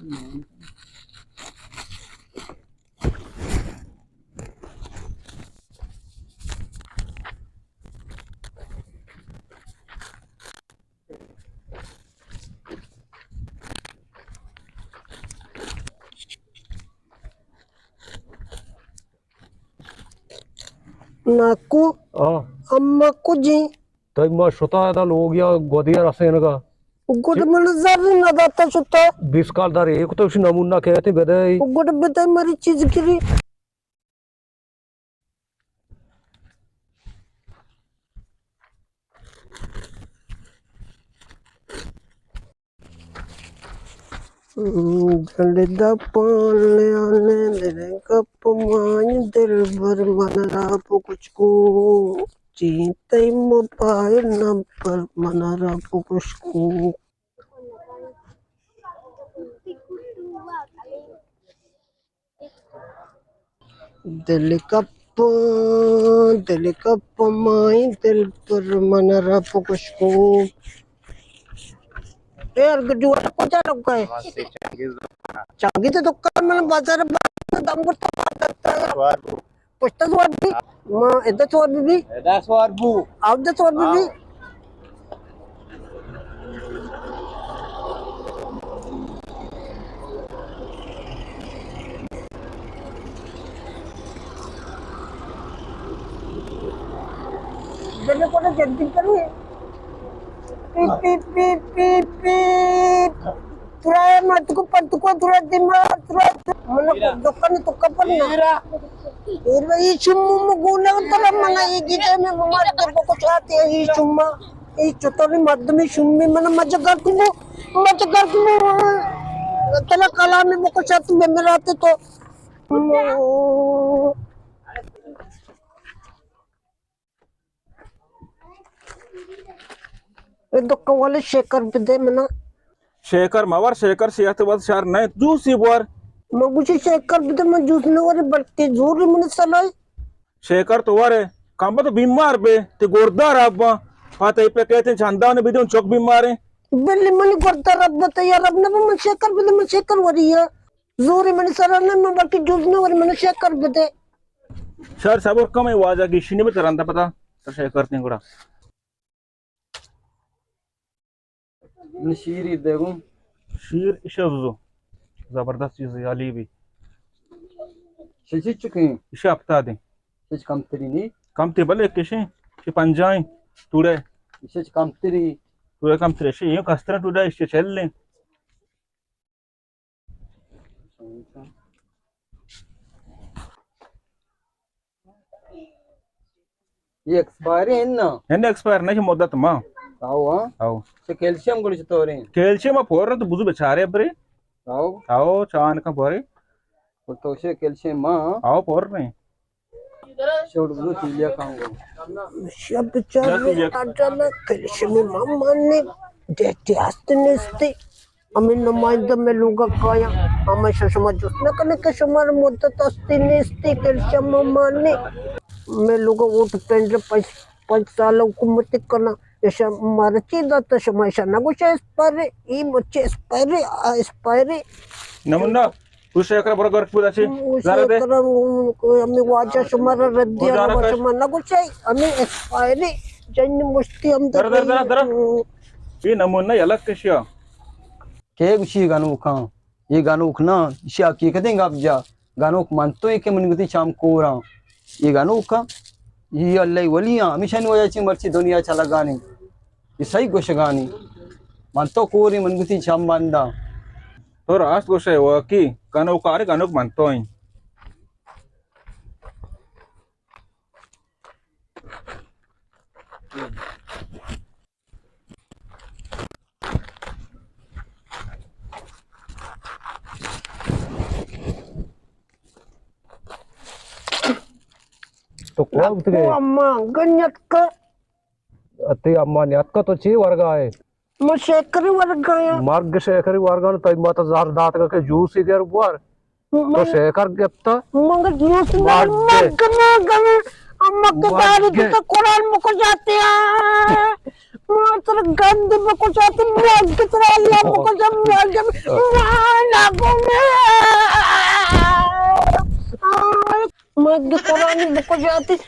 నాకు అమ్మకు జీ తమ షుతా లోగియా గోదియా రసేనగా గుడ్ మన జర్రి నదాత షుతా 20 साल दार एक तो नमूना कहते बदाई गुड बताई मारी चीज गिरी गलिदा पाले आने मेरे कप माय दिल भर मन राप कुछ को जीते मोबाइल नंबर मन राप कुछ को दिल कप माय दिल भर मन राप कुछ को यार गजुआ को जा रखा है चांगी तो दुकान में बाजार दाम करता पुष्टा स्वार भी मां एदा स्वार भी आप दा स्वार भी जने को जल्दी करिए तुरा मत को पत को तुरा दिमाग तुरा मन दुकान तो कपन ना ये चुम्मा गुना तला मन ये गीते में मम्मा तो को चाहते हैं ये चुम्मा ये चतुरी मध्यमी सुम्मी मन मजगर को तला कला में को चाहते में मेरा तो दुकान वाले शेखर बिदे मना शेखर मवर शेखर सियातबाद शहर नहीं जूस ही बार मगुशी शेखर बिदे में जूस ने वाले बढ़ते जोरी मन सलाई शेखर तो वारे काम तो बीमार बे ते गोरदार अब पाते पे कहते चंदा ने बिदे चौक बीमार है बिल्ली मन गोरदार अब बता यार अब ना मन शेखर बिदे मन शेखर वाली है जोरी मन सराने में बाकी जूस ने वाले मन शेखर बिदे शहर सब और कम है वाजा की शिनी में तरंदा पता तो शेखर ने गुड़ा शीर देखूं शीर इशज़ो जबरदस्त चीज है अली भी शिश चुके इसे हफ्ता दे शिश कमतरी भले किसे कि पंजाई टुडे शिश कमतरी से ये कस्तरा टुडे इसे चल ले ये एक्सपायर है ना एक्सपायर नहीं मुद्दत मां आओ से कैल्शियम गुड़ चतोरे कैल्शियम पोर तो बुझु बेचारे बरे आओ चान का पोरे तो से कैल्शियम मां आओ पोर नहीं छोड़ बुझु तिलिया खाऊंगा सब बेचारे आजला कैल्शियम मामा ने देते आस्तनेस्ते अमिन नमाइंद में लुगा काया हमेशा समझ उसने कने के समार मुद्दत आस्तनेस्ते कैल्शियम मामा ने मैं लोगों वोट पेंड 5 साल हुकूमत करना ऐसा मारची दाता समायशा नगुशा स्पारे ई मचे स्पारे नमुना उसे एकरा बरोबर पूरा छे जरा दे हमें वाजा समारा रद्दिया वाजा नगुशा हमें स्पारे जन मुस्ती हम दर ये नमुना अलग कशिया के गुशी गानो का ये गानो ना इशा की कदेंगे आप जा गानो मानतो है के मनगती शाम कोरा ये गानो का ये अल्लाह वलिया हमेशा नहीं वजह मर्ची दुनिया चला गानी ये सही गोश गानी मानतो कोरी मनगती शाम बांदा तो रास गोश है वो की गानो कार गानो मानतो है तो कोण अम्मा गन्यत का अति अम्मा ने अक्का तो ची वर्गा है म शेखरी वर्गा मार्ग शेखरी वर्गा न तई माता जार दात का के जूस ही कर बुआर तो शेखर गप्ता मगर जूस मग अम्मा के दारू तो कुरान मुक जाते हैं मात्र गंद में कुछ आती मौज की तरह अल्लाह को कसम मौज में माना को मैं की तरह नहीं को जाती